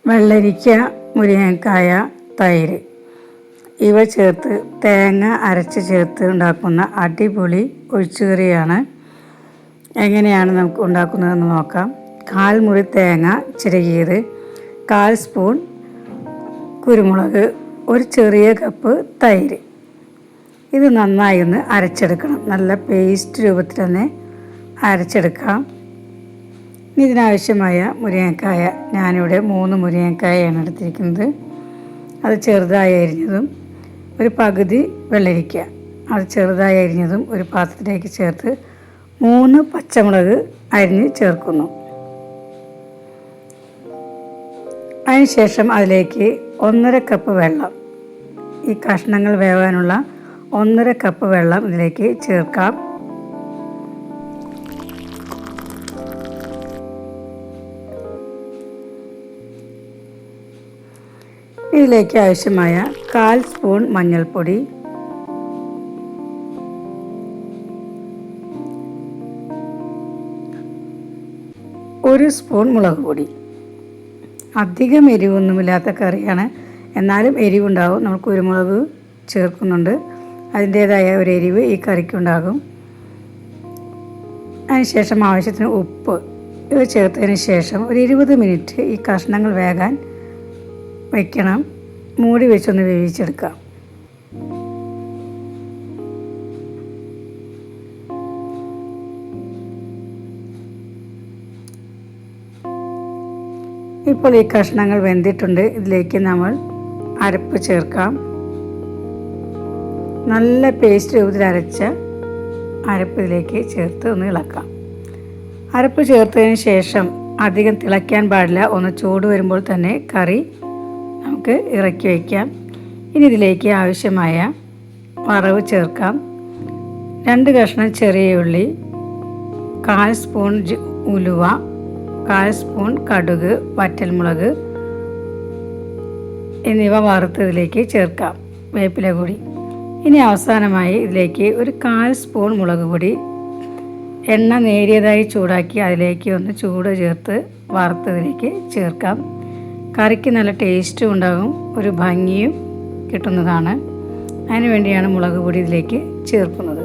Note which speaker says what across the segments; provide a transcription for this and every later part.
Speaker 1: വെള്ളരിക്ക, മുരിങ്ങക്കായ, തൈര് ഇവ ചേർത്ത് തേങ്ങ അരച്ച് ചേർത്ത് ഉണ്ടാക്കുന്ന അടിപൊളി ഒഴിച്ചുകറിയാണ്. എങ്ങനെയാണ് നമുക്ക് ഉണ്ടാക്കുന്നതെന്ന് നോക്കാം. 1/4 മുറി തേങ്ങ ചിരകിയത്, 1/4 സ്പൂൺ കുരുമുളക്, ഒരു ചെറിയ കപ്പ് തൈര്. ഇത് നന്നായി ഒന്ന് അരച്ചെടുക്കണം. നല്ല പേസ്റ്റ് രൂപത്തിൽ തന്നെ അരച്ചെടുക്കാം. ഇതിനാവശ്യമായ മുരിങ്ങക്കായ, ഞാനിവിടെ 3 മുരിങ്ങക്കായാണ് എടുത്തിരിക്കുന്നത്. അത് ചെറുതായി അരിഞ്ഞതും ഒരു പകുതി വെള്ളരിക്ക അത് ചെറുതായി അരിഞ്ഞതും ഒരു പാത്രത്തിലേക്ക് ചേർത്ത് 3 പച്ചമുളക് അരിഞ്ഞ് ചേർക്കുന്നു. അതിനുശേഷം അതിലേക്ക് 1/2 കപ്പ് വെള്ളം, ഈ കഷ്ണങ്ങൾ വേവാനുള്ള 1/2 കപ്പ് വെള്ളം ഇതിലേക്ക് ചേർക്കാം. ഇതിലേക്ക് ആവശ്യമായ 1/4 സ്പൂൺ മഞ്ഞൾപ്പൊടി, 1 സ്പൂൺ മുളക് പൊടി. അധികം എരിവൊന്നുമില്ലാത്ത കറിയാണ്, എന്നാലും എരിവുണ്ടാവും. നമ്മൾ കുരുമുളക് ചേർക്കുന്നുണ്ട്, അതിൻ്റേതായ ഒരു എരിവ് ഈ കറിക്കുണ്ടാകും. അതിനുശേഷം ആവശ്യത്തിന് ഉപ്പ് ഇവ ചേർത്തതിന് ശേഷം ഒരു 20 മിനിറ്റ് ഈ കഷ്ണങ്ങൾ വേകാൻ വയ്ക്കണം. മൂടി വെച്ചൊന്ന് വേവിച്ചെടുക്കാം. ഇപ്പോൾ ഈ കഷ്ണങ്ങൾ വെന്തിട്ടുണ്ട്. ഇതിലേക്ക് നമ്മൾ അരപ്പ് ചേർക്കാം. നല്ല പേസ്റ്റ് രൂപത്തിൽ അരച്ച അരപ്പ് ഇതിലേക്ക് ചേർത്ത് ഒന്ന് ഇളക്കാം. അരപ്പ് ചേർത്തതിന് ശേഷം അധികം തിളയ്ക്കാൻ പാടില്ല. ഒന്ന് ചൂട് വരുമ്പോൾ തന്നെ കറി നമുക്ക് ഇറക്കി വയ്ക്കാം. ഇനി ഇതിലേക്ക് ആവശ്യമായ വറവ് ചേർക്കാം. 2 കഷ്ണം ചെറിയ ഉള്ളി, 1/4 സ്പൂൺ ഉലുവ, 1/4 സ്പൂൺ കടുക്, വറ്റൽമുളക് എന്നിവ വറുത്ത് ഇതിലേക്ക് ചേർക്കാം. വേപ്പില കൂടി. ഇനി അവസാനമായി ഇതിലേക്ക് ഒരു 1/4 സ്പൂൺ മുളക് പൊടി, എണ്ണ നേരിയതായി ചൂടാക്കി അതിലേക്ക് ഒന്ന് ചൂട് ചേർത്ത് വറുത്തതിലേക്ക് ചേർക്കാം. കറിക്ക് നല്ല ടേസ്റ്റും ഉണ്ടാകും, ഒരു ഭംഗിയും കിട്ടുന്നതാണ്. അതിനു വേണ്ടിയാണ് മുളക് പൊടി ഇതിലേക്ക് ചേർക്കുന്നത്.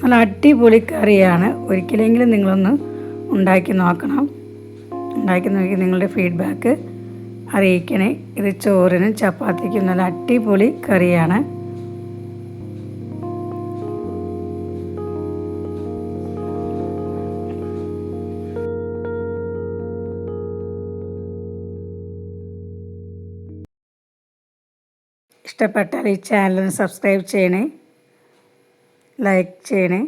Speaker 1: നല്ല അടിപൊളി കറിയാണ്. ഒരിക്കലെങ്കിലും നിങ്ങളൊന്ന് ഉണ്ടാക്കി നോക്കണം. ഉണ്ടാക്കി നോക്കി നിങ്ങളുടെ ഫീഡ്ബാക്ക് അറിയിക്കണേ. ഇത് ചോറിനും ചപ്പാത്തിക്കും നല്ല അടിപൊളി കറിയാണ്. ഇഷ്ടപ്പെട്ടാൽ ഈ ചാനൽ സബ്സ്ക്രൈബ് ചെയ്യണേ, ലൈക്ക് ചെയ്യണേ.